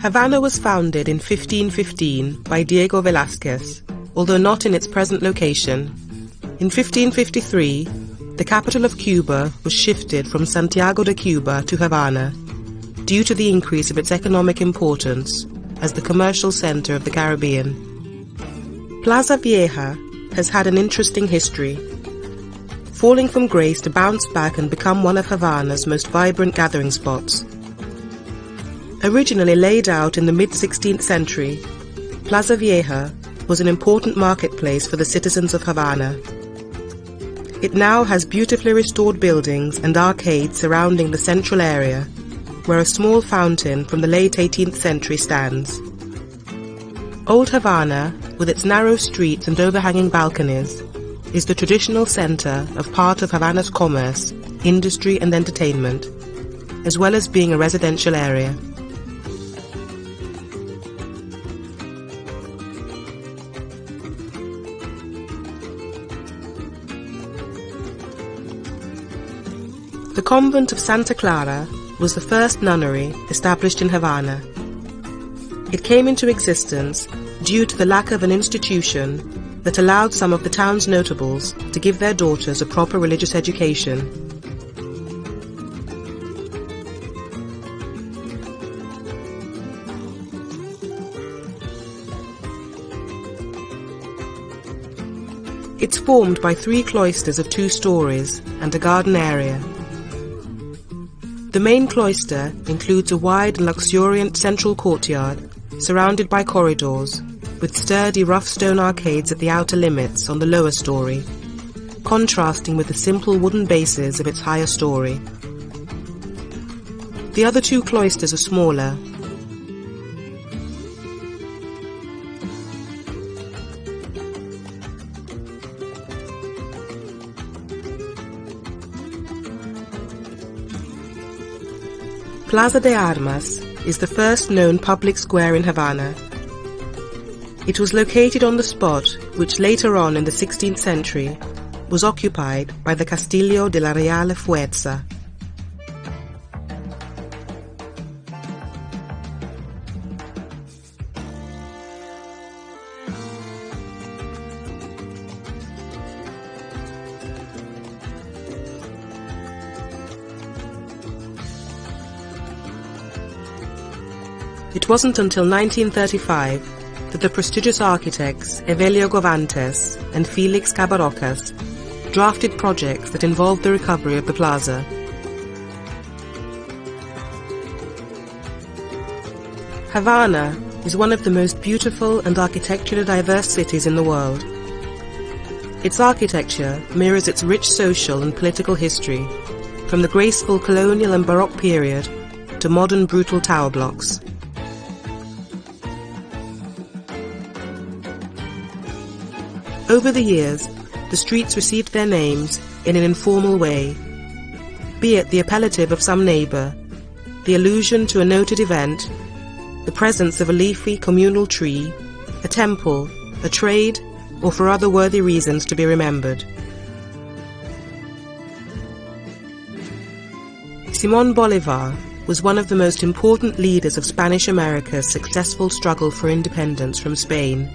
Havana was founded in 1515 by Diego Velázquez, although not in its present location. In 1553, the capital of Cuba was shifted from Santiago de Cuba to Havana, due to the increase of its economic importance as the commercial center of the Caribbean. Plaza Vieja has had an interesting history, falling from grace to bounce back and become one of Havana's most vibrant gathering spots. Originally laid out in the mid-16th century, Plaza Vieja was an important marketplace for the citizens of Havana. It now has beautifully restored buildings and arcades surrounding the central area, where a small fountain from the late 18th century stands. Old Havana, with its narrow streets and overhanging balconies, is the traditional center of part of Havana's commerce, industry and entertainment, as well as being a residential area. The convent of Santa Clara was the first nunnery established in Havana. It came into existence due to the lack of an institution that allowed some of the town's notables to give their daughters a proper religious education. It's formed by 3 cloisters of 2 stories and a garden area. The main cloister includes a wide and luxuriant central courtyard surrounded by corridors with sturdy rough stone arcades at the outer limits on the lower story, contrasting with the simple wooden bases of its higher story. The other 2 cloisters are smaller. Plaza de Armas is the first known public square in Havana. It was located on the spot which later on in the 16th century was occupied by the Castillo de la Real Fuerza. It wasn't until 1935 that the prestigious architects Evelio Govantes and Felix Cabarocas drafted projects that involved the recovery of the plaza. Havana is one of the most beautiful and architecturally diverse cities in the world. Its architecture mirrors its rich social and political history, from the graceful colonial and Baroque period to modern brutal tower blocks. Over the years, the streets received their names in an informal way, be it the appellative of some neighbor, the allusion to a noted event, the presence of a leafy communal tree, a temple, a trade, or for other worthy reasons to be remembered. Simón Bolívar was one of the most important leaders of Spanish America's successful struggle for independence from Spain.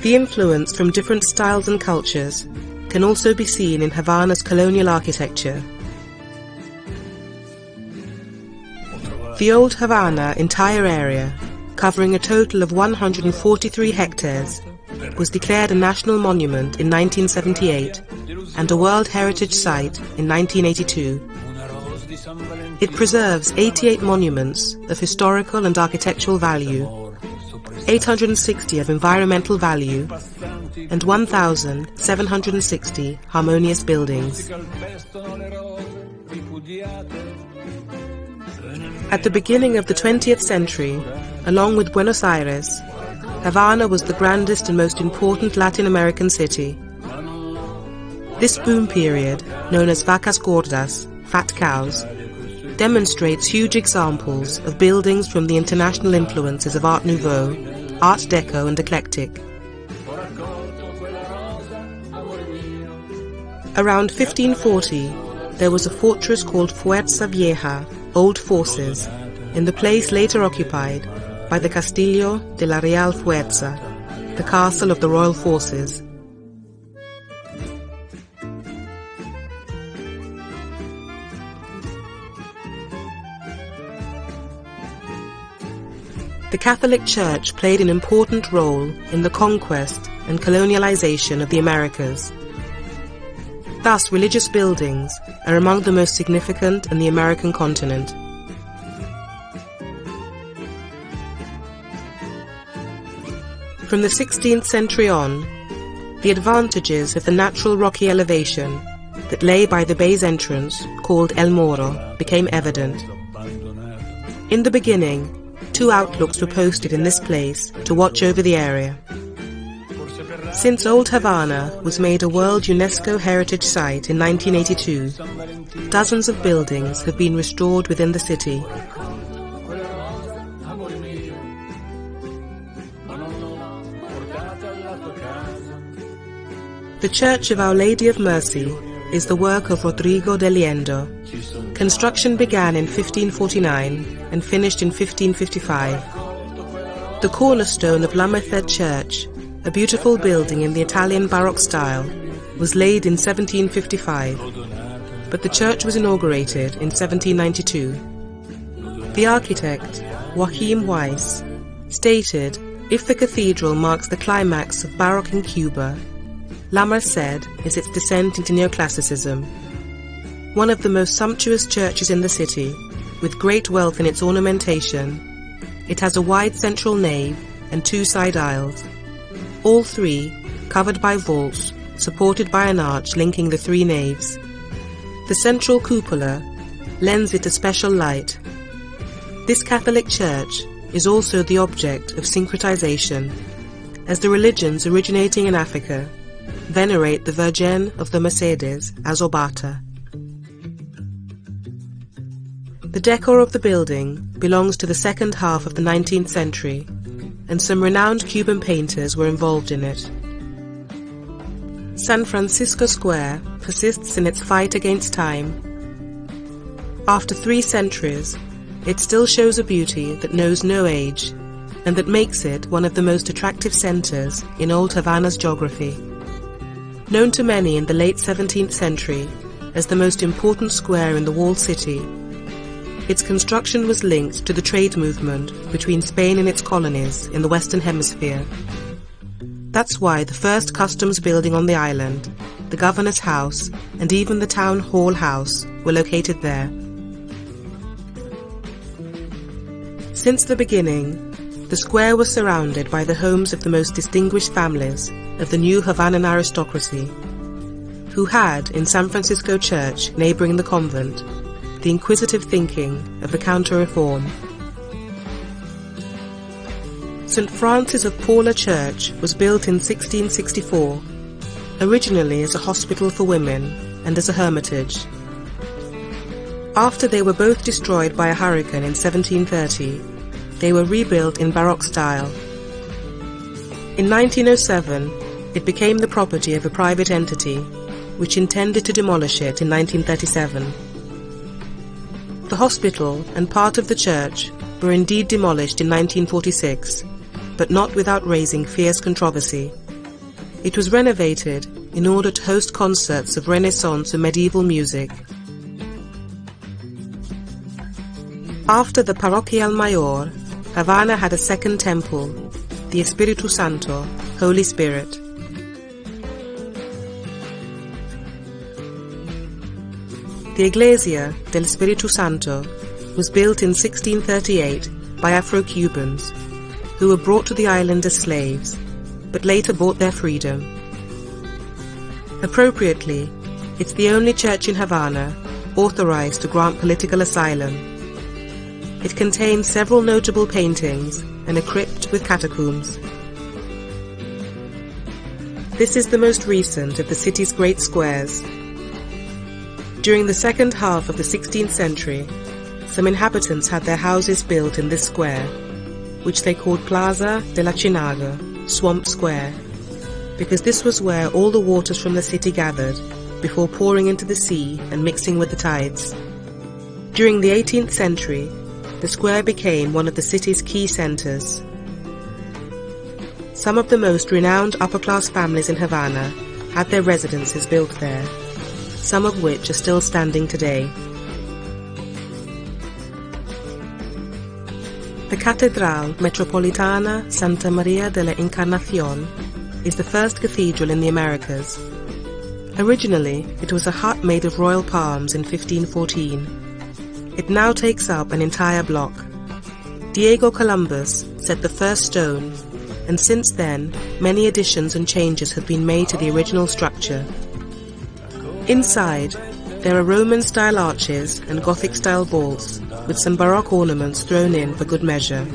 The influence from different styles and cultures can also be seen in Havana's colonial architecture. The old Havana entire area, covering a total of 143 hectares, was declared a national monument in 1978 and a World Heritage Site in 1982. It preserves 88 monuments of historical and architectural value, 860 of environmental value, and 1,760 harmonious buildings. At the beginning of the 20th century, along with Buenos Aires, Havana was the grandest and most important Latin American city. This boom period, known as vacas gordas, fat cows, demonstrates huge examples of buildings from the international influences of Art Nouveau, Art Deco and Eclectic. Around 1540, there was a fortress called Fuerza Vieja, Old Forces, in the place later occupied by the Castillo de la Real Fuerza, the Castle of the Royal Forces. The Catholic Church played an important role in the conquest and colonialization of the Americas. Thus, religious buildings are among the most significant in the American continent. From the 16th century on, the advantages of the natural rocky elevation that lay by the bay's entrance, called El Moro, became evident. In the beginning, 2 outlooks were posted in this place to watch over the area. Since Old Havana was made a World UNESCO Heritage Site in 1982, dozens of buildings have been restored within the city. The Church of Our Lady of Mercy is the work of Rodrigo de Liendo. Construction began in 1549 and finished in 1555. The cornerstone of La Merced Church, a beautiful building in the Italian Baroque style, was laid in 1755, but the church was inaugurated in 1792. The architect, Joachim Weiss, stated, "If the cathedral marks the climax of Baroque in Cuba, La Merced is its descent into neoclassicism. One of the most sumptuous churches in the city, with great wealth in its ornamentation, it has a wide central nave and 2 side aisles, all 3 covered by vaults, supported by an arch linking the 3 naves. The central cupola lends it a special light. This Catholic church is also the object of syncretization, as the religions originating in Africa venerate the Virgin of the Mercedes as Obata. The decor of the building belongs to the second half of the 19th century, and some renowned Cuban painters were involved in it. San Francisco Square persists in its fight against time. After 3 centuries, it still shows a beauty that knows no age, and that makes it one of the most attractive centers in Old Havana's geography. Known to many in the late 17th century as the most important square in the walled city, its construction was linked to the trade movement between Spain and its colonies in the Western Hemisphere. That's why the first customs building on the island, the governor's house, and even the town hall house were located there. Since the beginning, the square was surrounded by the homes of the most distinguished families of the new Havanan aristocracy, who had, in San Francisco Church neighboring the convent, the inquisitive thinking of the Counter-Reform. St. Francis of Paula Church was built in 1664, originally as a hospital for women and as a hermitage. After they were both destroyed by a hurricane in 1730, they were rebuilt in Baroque style. In 1907, it became the property of a private entity, which intended to demolish it in 1937. The hospital and part of the church were indeed demolished in 1946, but not without raising fierce controversy. It was renovated in order to host concerts of Renaissance and medieval music. After the Parroquial Mayor, Havana had a second temple, the Espiritu Santo, Holy Spirit. The Iglesia del Espiritu Santo was built in 1638 by Afro-Cubans, who were brought to the island as slaves, but later bought their freedom. Appropriately, it's the only church in Havana authorized to grant political asylum. It contains several notable paintings and a crypt with catacombs. This is the most recent of the city's great squares. During the second half of the 16th century, some inhabitants had their houses built in this square, which they called Plaza de la Chinaga, Swamp Square, because this was where all the waters from the city gathered before pouring into the sea and mixing with the tides. During the 18th century, the square became one of the city's key centers. Some of the most renowned upper-class families in Havana had their residences built there, some of which are still standing today. The Catedral Metropolitana Santa Maria de la Encarnacion is the first cathedral in the Americas. Originally, it was a hut made of royal palms in 1514. It now takes up an entire block. Diego Columbus set the first stone, and since then, many additions and changes have been made to the original structure. Inside, there are Roman-style arches and Gothic-style vaults, with some Baroque ornaments thrown in for good measure.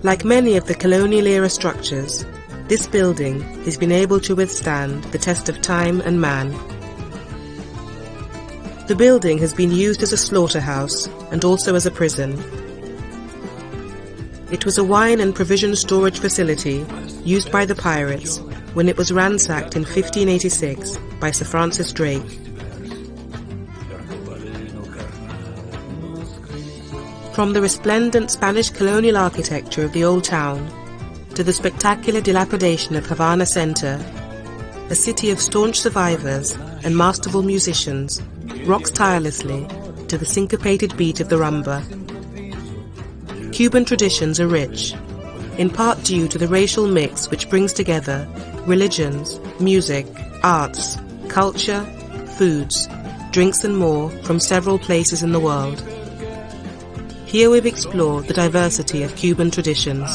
Like many of the colonial-era structures, this building has been able to withstand the test of time and man. The building has been used as a slaughterhouse and also as a prison. It was a wine and provision storage facility used by the pirates when it was ransacked in 1586 by Sir Francis Drake. From the resplendent Spanish colonial architecture of the old town to the spectacular dilapidation of Havana Center, a city of staunch survivors and masterful musicians rocks tirelessly to the syncopated beat of the rumba. Cuban traditions are rich, in part due to the racial mix which brings together religions, music, arts, culture, foods, drinks and more from several places in the world. Here we've explored the diversity of Cuban traditions.